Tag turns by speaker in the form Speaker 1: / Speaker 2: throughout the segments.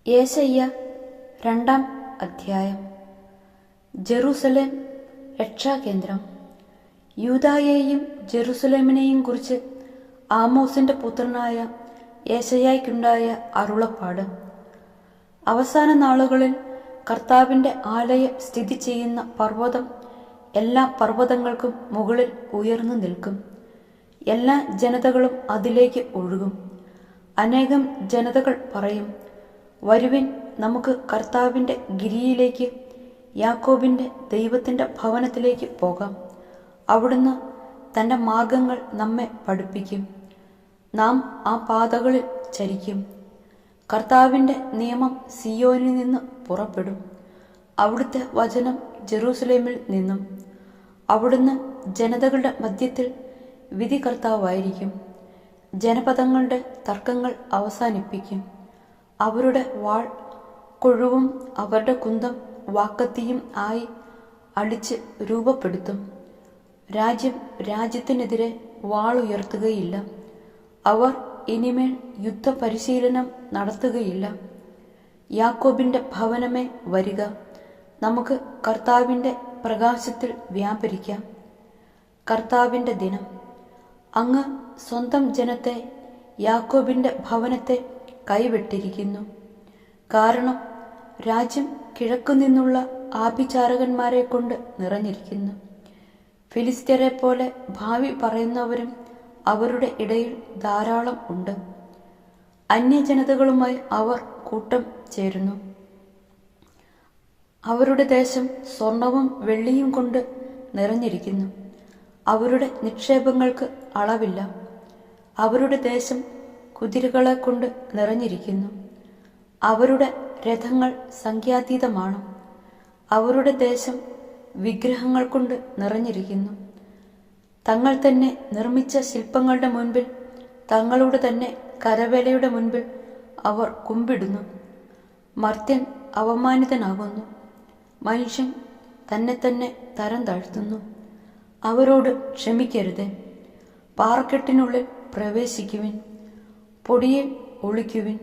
Speaker 1: യെശയ്യാ 2-ാം അധ്യായം. ജെറുസലേം രക്ഷാകേന്ദ്രം. യൂദായെയും ജെറുസലേമിനെയും കുറിച്ച് ആമോസിന്റെ പുത്രനായ യെശയ്യായ്ക്കുണ്ടായ അരുളപ്പാട്. അവസാന നാളുകളിൽ കർത്താവിന്റെ ആലയം സ്ഥിതി ചെയ്യുന്ന പർവ്വതം എല്ലാ പർവ്വതങ്ങൾക്കും മുകളിൽ ഉയർന്നു നിൽക്കും. എല്ലാ ജനതകളും അതിലേക്ക് ഒഴുകും. അനേകം ജനതകൾ പറയും, വരുവിൻ, നമുക്ക് കർത്താവിന്റെ ഗിരിയിലേക്ക്, യാക്കോബിന്റെ ദൈവത്തിന്റെ ഭവനത്തിലേക്ക് പോകാം. അവിടുന്ന് തന്റെ മാർഗങ്ങൾ നമ്മെ പഠിപ്പിക്കും. നാം ആ പാതകളിൽ ചരിക്കും. കർത്താവിന്റെ നിയമം സിയോനിൽ നിന്ന് പുറപ്പെടും, അവിടുത്തെ വചനം ജെറൂസലേമിൽ നിന്നും. അവിടുന്ന് ജനതകളുടെ മധ്യത്തിൽ വിധികർത്താവായിരിക്കും. ജനപദങ്ങളുടെ തർക്കങ്ങൾ അവസാനിപ്പിക്കും. അവരുടെ വാൾ കൊഴുവും അവരുടെ കുന്തം വാക്കത്തിയും ആയി അടിച്ച് രൂപപ്പെടുത്തും. രാജ്യം രാജ്യത്തിനെതിരെ വാളുയർത്തുകയില്ല. അവർ ഇനിമേൽ യുദ്ധപരിശീലനം നടത്തുകയില്ല. യാക്കോബിന്റെ ഭവനമേ, വരിക, നമുക്ക് കർത്താവിന്റെ പ്രകാശത്തിൽ വ്യാപരിക്കാം. കർത്താവിന്റെ ദിനം. അങ്ങ് സ്വന്തം ജനത്തെ, യാക്കോബിന്റെ ഭവനത്തെ കൈവിട്ടിരിക്കുന്നു. കാരണം രാജ്യം കിഴക്കുനിന്നുള്ള ആഭിചാരകന്മാരെ കൊണ്ട് നിറഞ്ഞിരിക്കുന്നു. ഫിലിസ്ത്യരെ പോലെ ഭാവി പറയുന്നവരും അവരുടെ ഇടയിൽ ധാരാളം ഉണ്ട്. അന്യജനതകളുമായി അവർ കൂട്ടം ചേരുന്നു. അവരുടെ ദേശം സ്വർണവും വെള്ളിയും കൊണ്ട് നിറഞ്ഞിരിക്കുന്നു. അവരുടെ നിക്ഷേപങ്ങൾക്ക് അളവില്ല. അവരുടെ ദേശം കുതിരകളെ കൊണ്ട് നിറഞ്ഞിരിക്കുന്നു. അവരുടെ രഥങ്ങൾ സംഖ്യാതീതമാണ്. അവരുടെ ദേശം വിഗ്രഹങ്ങൾ കൊണ്ട് നിറഞ്ഞിരിക്കുന്നു. തങ്ങൾ തന്നെ നിർമ്മിച്ച ശില്പങ്ങളുടെ മുൻപിൽ, തങ്ങളുടെ തന്നെ കരവേലയുടെ മുൻപിൽ അവർ കുമ്പിടുന്നു. മർത്യൻ അവമാനിതനാകുന്നു. മനുഷ്യൻ തന്നെ തന്നെ തരം താഴ്ത്തുന്നു. അവരോട് ക്ഷമിക്കരുത്. പാറക്കെട്ടിനുള്ളിൽ പ്രവേശിക്കുവിൻ, പൊടിയിൽ ഒളിക്കുവിൻ.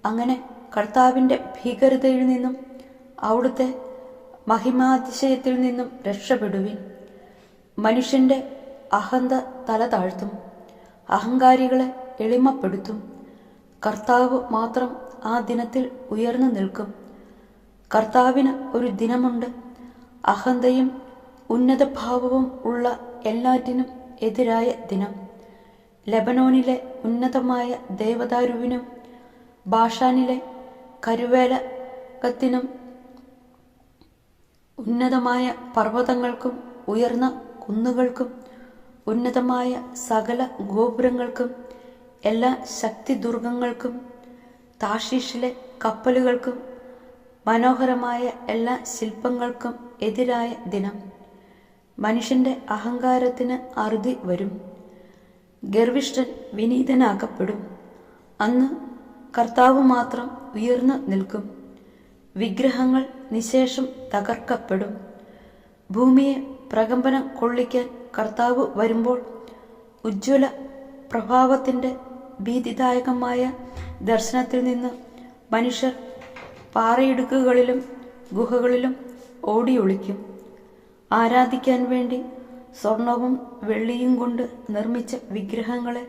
Speaker 1: അങ്ങനെ കർത്താവിന്റെ ഭീകരതയിൽ നിന്നും അവിടുത്തെ മഹിമാതിശയത്തിൽ നിന്നും രക്ഷപ്പെടുവിൻ. മനുഷ്യന്റെ അഹന്ത തല താഴ്ത്തും, അഹങ്കാരികളെ എളിമപ്പെടുത്തും. കർത്താവ് മാത്രം ആ ദിനത്തിൽ ഉയർന്നു നിൽക്കും. കർത്താവിന് ഒരു ദിനമുണ്ട്, അഹന്തയും ഉന്നതഭാവവും ഉള്ള എല്ലാറ്റിനും എതിരായ ദിനം. ലെബനോനിലെ ഉന്നതമായ ദേവദാരുവിനും ബാഷാനിലെ കരുവേലകത്തിനും ഉന്നതമായ പർവ്വതങ്ങൾക്കും ഉയർന്ന കുന്നുകൾക്കും ഉന്നതമായ സകല ഗോപുരങ്ങൾക്കും എല്ലാ ശക്തിദുർഗങ്ങൾക്കും താർശീഷിലെ കപ്പലുകൾക്കും മനോഹരമായ എല്ലാ ശില്പങ്ങൾക്കും എതിരായ ദിനം. മനുഷ്യന്റെ അഹങ്കാരത്തിന് അറുതി വരും. ഗർവിഷ്ഠൻ വിനീതനാക്കപ്പെടും. അന്ന് കർത്താവ് മാത്രം ഉയർന്നു നിൽക്കും. വിഗ്രഹങ്ങൾ നിശേഷം തകർക്കപ്പെടും. ഭൂമിയെ പ്രകമ്പനം കൊള്ളിക്കാൻ കർത്താവ് വരുമ്പോൾ ഉജ്ജ്വല പ്രഭാവത്തിന്റെ ഭീതിദായകമായ ദർശനത്തിൽ നിന്ന് മനുഷ്യർ പാറയിടുക്കുകളിലും ഗുഹകളിലും ഓടിയൊളിക്കും. ആരാധിക്കാൻ വേണ്ടി സ്വർണവും വെള്ളിയും കൊണ്ട് നിർമ്മിച്ച വിഗ്രഹങ്ങളെ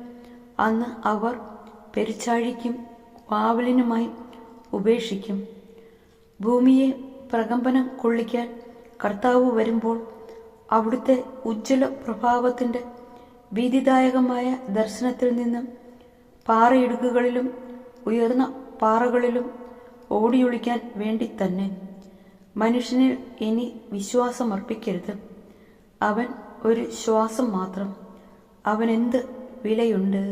Speaker 1: അന്ന് അവർ പെരുച്ചാഴിക്കും വാവലിനുമായി ഉപേക്ഷിക്കും. ഭൂമിയെ പ്രകമ്പനം കൊള്ളിക്കാൻ കർത്താവ് വരുമ്പോൾ അവിടുത്തെ ഉജ്ജ്വല പ്രഭാവത്തിന്റെ ഭീതിദായകമായ ദർശനത്തിൽ നിന്നും പാറയിടുക്കുകളിലും ഉയർന്ന പാറകളിലും ഓടിയൊളിക്കാൻ വേണ്ടി തന്നെ. മനുഷ്യനിൽ ഇനി വിശ്വാസമർപ്പിക്കരുത്. അവൻ ഒരു ശ്വാസം മാത്രം. അവനെന്ത് വിലയുണ്ട്?